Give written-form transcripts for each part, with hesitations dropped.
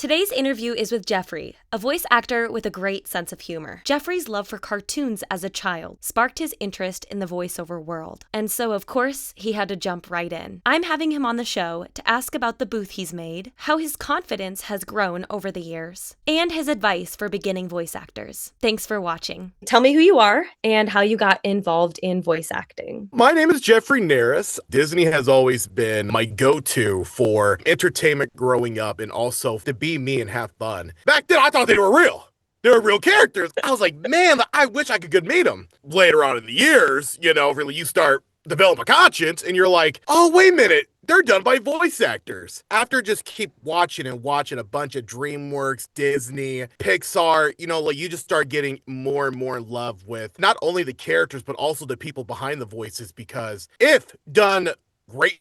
Today's interview is with Jeffrey, a voice actor with a great sense of humor. Jeffrey's love for cartoons as a child sparked his interest in the voiceover world, and so, of course, he had to jump right in. I'm having him on the show to ask about the booth he's made, how his confidence has grown over the years, and his advice for beginning voice actors. Thanks for watching. Tell me who you are and how you got involved in voice acting. My name is Jeffrey Naris. Disney has always been my go-to for entertainment growing up and also to be me and have fun. Back then, I thought they were real. They were real characters. I was like, man, I wish I could meet them. Later on in the years, really you start develop a conscience and you're like, oh, wait a minute. They're done by voice actors. After just keep watching a bunch of DreamWorks, Disney, Pixar, you just start getting more and more in love with not only the characters, but also the people behind the voices, because if done greatly,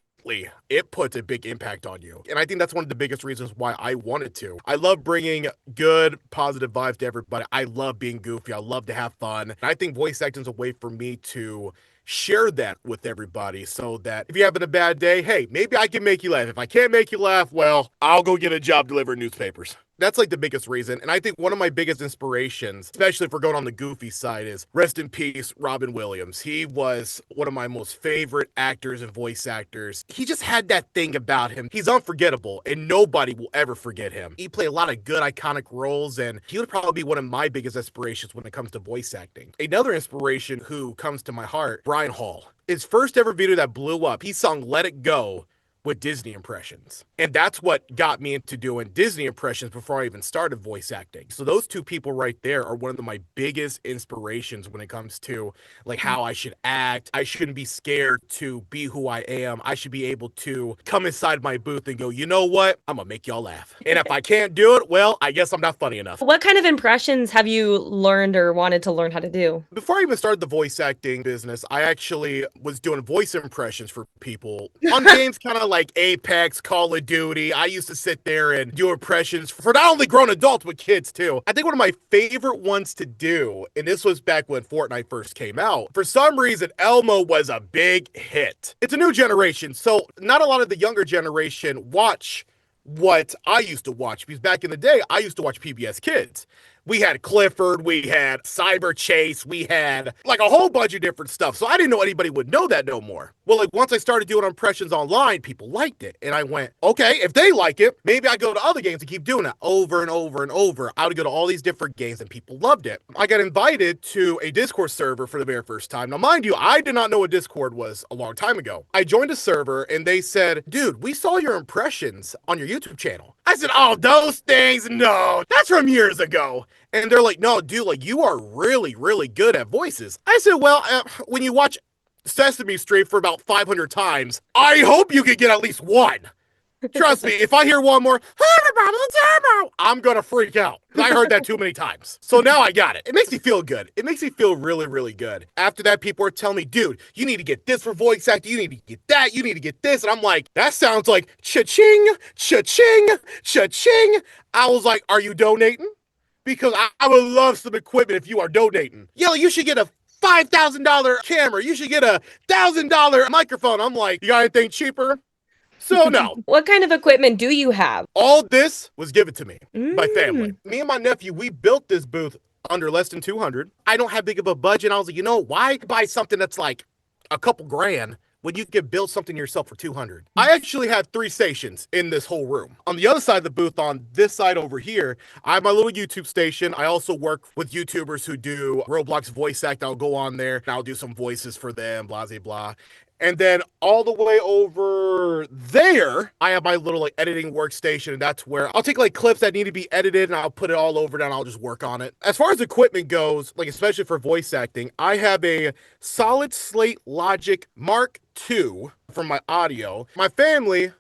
it puts a big impact on you. And I think that's one of the biggest reasons why I wanted to. I love bringing good, positive vibes to everybody. I love being goofy. I love to have fun. And I think voice acting is a way for me to share that with everybody so that if you're having a bad day, hey, maybe I can make you laugh. If I can't make you laugh, well, I'll go get a job delivering newspapers. That's like the biggest reason. And I think one of my biggest inspirations, especially if we're going on the goofy side, is rest in peace, Robin Williams. He was one of my most favorite actors and voice actors. He just had that thing about him. He's unforgettable and nobody will ever forget him. He played a lot of good iconic roles and he would probably be one of my biggest inspirations when it comes to voice acting. Another inspiration who comes to my heart, Brian Hall. His first ever video that blew up, he sung Let It Go with Disney impressions. And that's what got me into doing Disney impressions before I even started voice acting. So those two people right there are one of my biggest inspirations when it comes to like how I should act. I shouldn't be scared to be who I am. I should be able to come inside my booth and go, you know what? I'm gonna make y'all laugh. And if I can't do it, well, I guess I'm not funny enough. What kind of impressions have you learned or wanted to learn how to do? Before I even started the voice acting business, I actually was doing voice impressions for people on games kind of like Apex, Call of Duty. I used to sit there and do impressions for not only grown adults, but kids too. I think one of my favorite ones to do, and this was back when Fortnite first came out, for some reason, Elmo was a big hit. It's a new generation, so not a lot of the younger generation watch what I used to watch, because back in the day, I used to watch PBS Kids. We had Clifford, we had Cyber Chase, we had like a whole bunch of different stuff. So I didn't know anybody would know that no more. Well, like once I started doing impressions online, people liked it. And I went, okay, if they like it, maybe I go to other games and keep doing it over and over and over. I would go to all these different games and people loved it. I got invited to a Discord server for the very first time. Now, mind you, I did not know what Discord was a long time ago. I joined a server and they said, dude, we saw your impressions on your YouTube channel. I said, oh, those things? No, that's from years ago. And they're like, no, dude, like you are really, really good at voices. I said, well, when you watch Sesame Street for about 500 times, I hope you can get at least one. Trust me, if I hear one more, hey everybody, it's Elmo, I'm gonna freak out. I heard that too many times. So now I got it. It makes me feel good. It makes me feel really, really good. After that, people were telling me, dude, you need to get this for voice acting. You need to get that. You need to get this. And I'm like, that sounds like cha-ching, cha-ching, cha-ching. I was like, are you donating? Because I would love some equipment if you are donating. Yo, you should get a $5,000 camera. You should get a $1,000 microphone. I'm like, you got anything cheaper? So no. What kind of equipment do you have? All this was given to me by family. Me and my nephew, we built this booth under less than 200. I don't have big of a budget. I was like, why buy something that's like a couple grand when you could build something yourself for 200. I actually have 3 stations in this whole room. On the other side of the booth, on this side over here, I have my little YouTube station. I also work with YouTubers who do Roblox voice act. I'll go on there and I'll do some voices for them, blah, blah, blah. And then all the way over there, I have my little like editing workstation, and that's where I'll take like clips that need to be edited and I'll put it all over there and I'll just work on it. As far as equipment goes, like especially for voice acting, I have a Solid Slate Logic Mark II for my audio. My family,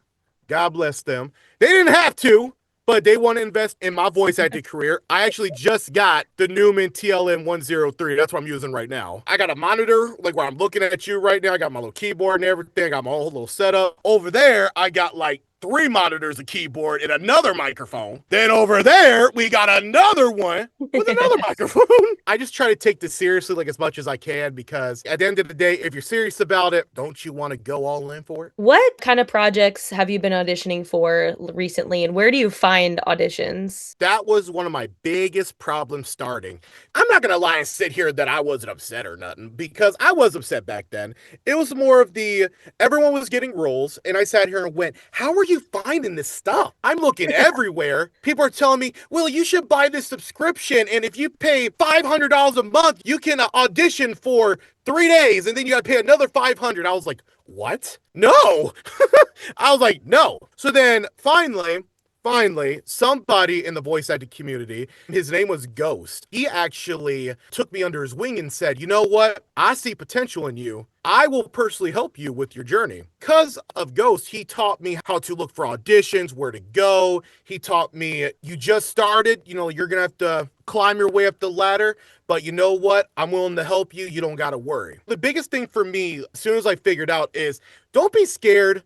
God bless them, they didn't have to, but they want to invest in my voice acting career. I actually just got the Newman TLM 103. That's what I'm using right now. I got a monitor, like where I'm looking at you right now. I got my little keyboard and everything. I got my whole little setup. Over there, I got like 3 monitors, a keyboard, and another microphone. Then over there, we got another one with another microphone. I just try to take this seriously like as much as I can because at the end of the day, if you're serious about it, don't you want to go all in for it? What kind of projects have you been auditioning for recently, and where do you find auditions? That was one of my biggest problems starting. I'm not gonna lie and sit here that I wasn't upset or nothing because I was upset back then. It was more of the everyone was getting roles, and I sat here and went, "How are you finding this stuff? I'm looking everywhere. People are telling me, well, you should buy this subscription, and if you pay $500 a month, you can audition for 3 days, and then you gotta pay another 500. I was like, what? No. I was like, no. So then finally, somebody in the voice acting community, his name was Ghost. He actually took me under his wing and said, you know what? I see potential in you. I will personally help you with your journey. Because of Ghost, he taught me how to look for auditions, where to go. He taught me, you just started, you're going to have to climb your way up the ladder. But you know what? I'm willing to help you. You don't got to worry. The biggest thing for me, as soon as I figured out, is don't be scared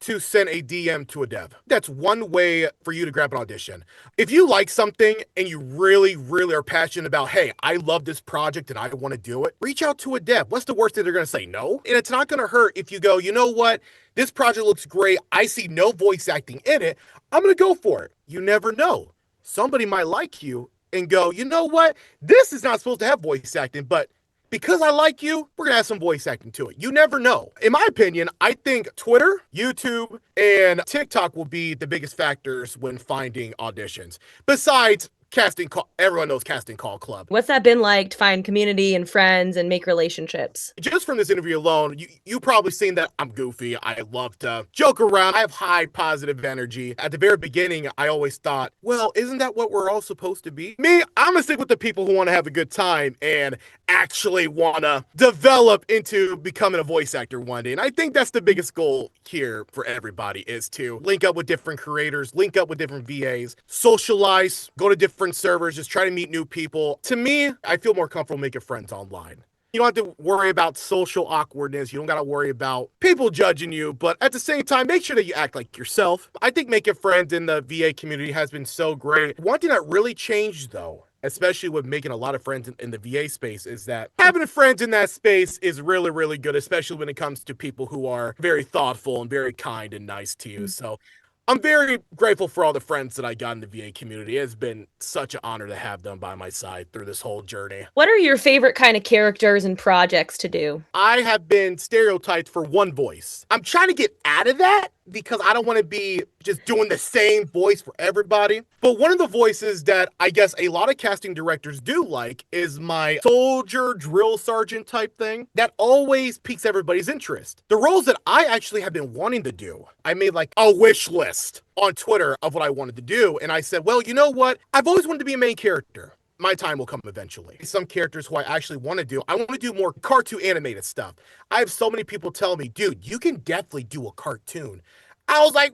to send a DM to a dev. That's one way for you to grab an audition. If you like something and you really, really are passionate about, hey, I love this project and I want to do it, reach out to a dev. What's the worst thing they're going to say? No. And it's not going to hurt if you go, you know what? This project looks great. I see no voice acting in it. I'm going to go for it. You never know. Somebody might like you and go, you know what? This is not supposed to have voice acting, but because I like you, we're going to add some voice acting to it. You never know. In my opinion, I think Twitter, YouTube, and TikTok will be the biggest factors when finding auditions. Besides casting call, everyone knows Casting Call Club. What's that been like to find community and friends and make relationships? Just from this interview alone, you probably seen that I'm goofy. I love to joke around. I have high positive energy. At the very beginning, I always thought, well, isn't that what we're all supposed to be? Me, I'm gonna stick with the people who want to have a good time and actually want to develop into becoming a voice actor one day. And I think that's the biggest goal here for everybody is to link up with different creators, link up with different VAs, socialize, go to different servers, just try to meet new people. To me, I feel more comfortable making friends online. You don't have to worry about social awkwardness. You don't got to worry about people judging you. But at the same time, make sure that you act like yourself. I think making friends in the VA community has been so great. One thing that really changed, though, especially with making a lot of friends in the VA space, is that having friends in that space is really, really good, especially when it comes to people who are very thoughtful and very kind and nice to you. So I'm very grateful for all the friends that I got in the VA community. It has been such an honor to have them by my side through this whole journey. What are your favorite kind of characters and projects to do? I have been stereotyped for one voice. I'm trying to get out of that because I don't want to be just doing the same voice for everybody. But one of the voices that I guess a lot of casting directors do like is my soldier drill sergeant type thing. That always piques everybody's interest. The roles that I actually have been wanting to do, I made like a wish list on Twitter of what I wanted to do. And I said, well, you know what? I've always wanted to be a main character. My time will come eventually. Some characters who I actually want to do, I want to do more cartoon animated stuff. I have so many people tell me, dude, you can definitely do a cartoon. I was like,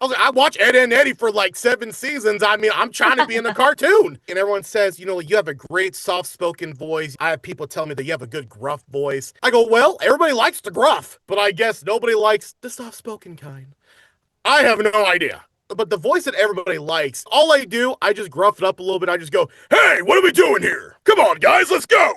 I watched Ed and Eddie for like 7 seasons. I mean, I'm trying to be in the cartoon. And everyone says, you have a great soft-spoken voice. I have people tell me that you have a good gruff voice. I go, well, everybody likes the gruff, but I guess nobody likes the soft-spoken kind. I have no idea. But the voice that everybody likes, all I do, I just gruff it up a little bit. I just go, hey, what are we doing here? Come on, guys, let's go.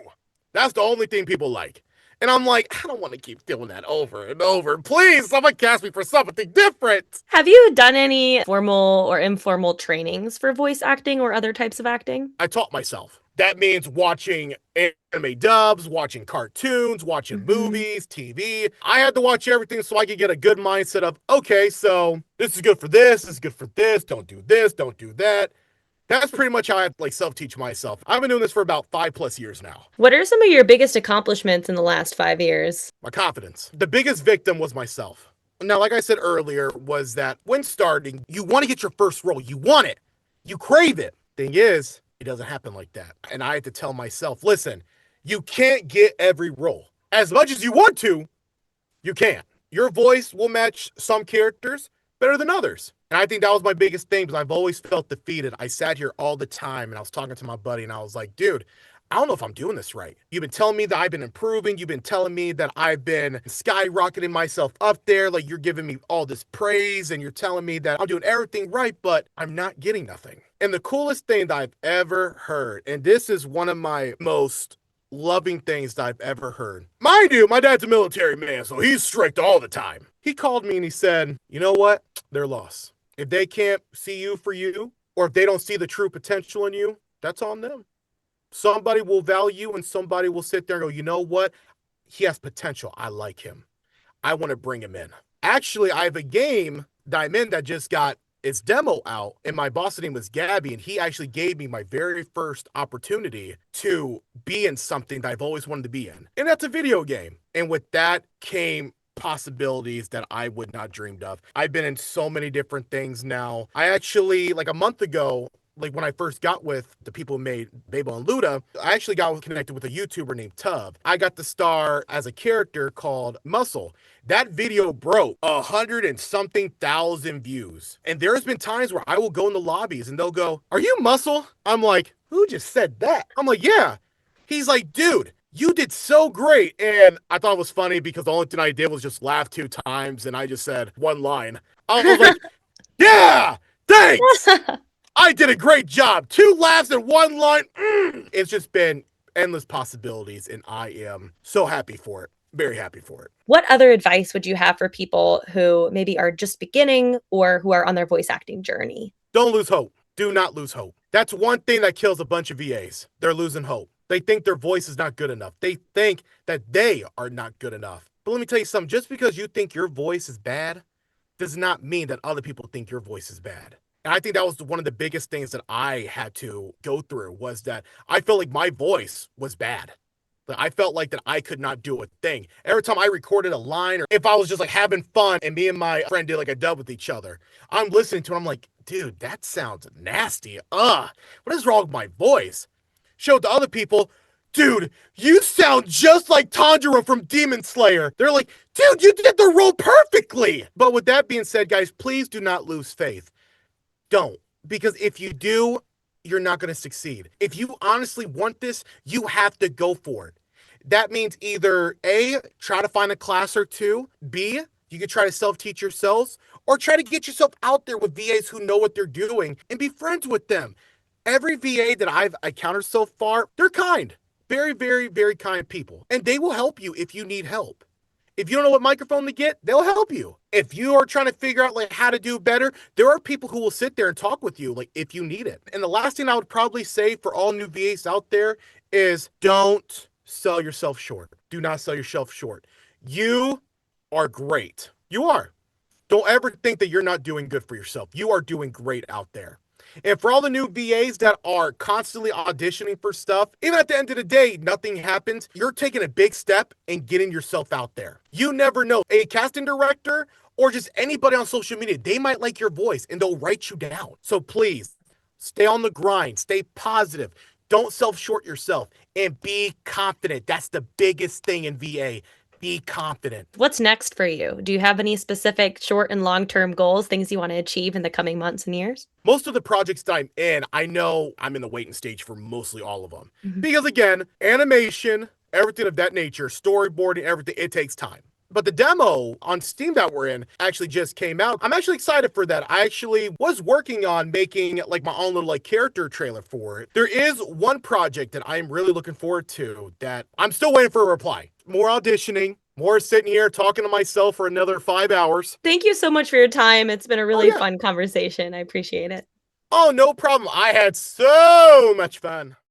That's the only thing people like. And I'm like, I don't want to keep doing that over and over. Please, someone cast me for something different. Have you done any formal or informal trainings for voice acting or other types of acting? I taught myself. That means watching anime dubs, watching cartoons, watching movies, TV. I had to watch everything so I could get a good mindset of, okay, so this is good for this is good for this, don't do that. That's pretty much how I self-teach myself. I've been doing this for about 5+ years now. What are some of your biggest accomplishments in the last 5 years? My confidence. The biggest victim was myself. Now, like I said earlier, was that when starting, you want to get your first role. You want it. You crave it. Thing is, it doesn't happen like that. And I had to tell myself, listen, you can't get every role. As much as you want to, you can't. Your voice will match some characters better than others. And I think that was my biggest thing because I've always felt defeated. I sat here all the time and I was talking to my buddy and I was like, dude, I don't know if I'm doing this right. You've been telling me that I've been improving. You've been telling me that I've been skyrocketing myself up there. Like you're giving me all this praise and you're telling me that I'm doing everything right, but I'm not getting nothing. And the coolest thing that I've ever heard, and this is one of my most loving things that I've ever heard. Mind you, my dad's a military man, so he's strict all the time. He called me and he said, you know what? They're lost. If they can't see you for you, or if they don't see the true potential in you, that's on them. Somebody will value and somebody will sit there and go, you know what? He has potential. I like him. I want to bring him in. Actually, I have a game that I'm in that just got its demo out, and my boss's name was Gabby, and he actually gave me my very first opportunity to be in something that I've always wanted to be in. And that's a video game. And with that came possibilities that I would not dreamed of. I've been in so many different things now. I actually, like a month ago, like when I first got with the people who made Babel and Luda, I actually got connected with a YouTuber named Tub. I got to star as a character called Muscle. That video broke 100 and something thousand views. And there's been times where I will go in the lobbies and they'll go, "Are you Muscle?" I'm like, "Who just said that?" I'm like, "Yeah." He's like, "Dude, you did so great." And I thought it was funny because the only thing I did was just laugh 2 times and I just said one line. I was like, "Yeah, thanks. I did a great job. 2 laughs and 1 line." It's just been endless possibilities, and I am so happy for it. Very happy for it. What other advice would you have for people who maybe are just beginning or who are on their voice acting journey? Don't lose hope. Do not lose hope. That's one thing that kills a bunch of VAs. They're losing hope. They think their voice is not good enough. They think that they are not good enough. But let me tell you something. Just because you think your voice is bad does not mean that other people think your voice is bad. And I think that was one of the biggest things that I had to go through was that I felt like my voice was bad. Like I felt like that I could not do a thing. Every time I recorded a line or if I was just like having fun and me and my friend did like a dub with each other, I'm listening to it. I'm like, dude, that sounds nasty. What is wrong with my voice? Showed to other people, dude, you sound just like Tanjiro from Demon Slayer. They're like, dude, you did the role perfectly. But with that being said, guys, please do not lose faith. Don't. Because if you do, you're not going to succeed. If you honestly want this, you have to go for it. That means either A, try to find a class or two, B, you could try to self-teach yourselves, or try to get yourself out there with VAs who know what they're doing and be friends with them. Every VA that I've encountered so far, they're kind. Very, very, very kind people. And they will help you if you need help. If you don't know what microphone to get, they'll help you. If you are trying to figure out like how to do better, there are people who will sit there and talk with you like if you need it. And the last thing I would probably say for all new VAs out there is don't sell yourself short. Do not sell yourself short. You are great. You are. Don't ever think that you're not doing good for yourself. You are doing great out there. And for all the new VAs that are constantly auditioning for stuff, even at the end of the day, nothing happens. You're taking a big step and getting yourself out there. You never know. A casting director or just anybody on social media, they might like your voice and they'll write you down. So please stay on the grind, stay positive. Don't self-short yourself and be confident. That's the biggest thing in VA. Be confident. What's next for you? Do you have any specific short and long-term goals, things you want to achieve in the coming months and years? Most of the projects that I'm in, I know I'm in the waiting stage for mostly all of them. Mhm. Because again, animation, everything of that nature, storyboarding, everything, it takes time. But the demo on Steam that we're in actually just came out. I'm actually excited for that. I actually was working on making like my own little like character trailer for it. There is one project that I'm really looking forward to that I'm still waiting for a reply. More auditioning, more sitting here talking to myself for another 5 hours. Thank you so much for your time. It's been a really Yeah. fun conversation. I appreciate it. Oh, no problem. I had so much fun.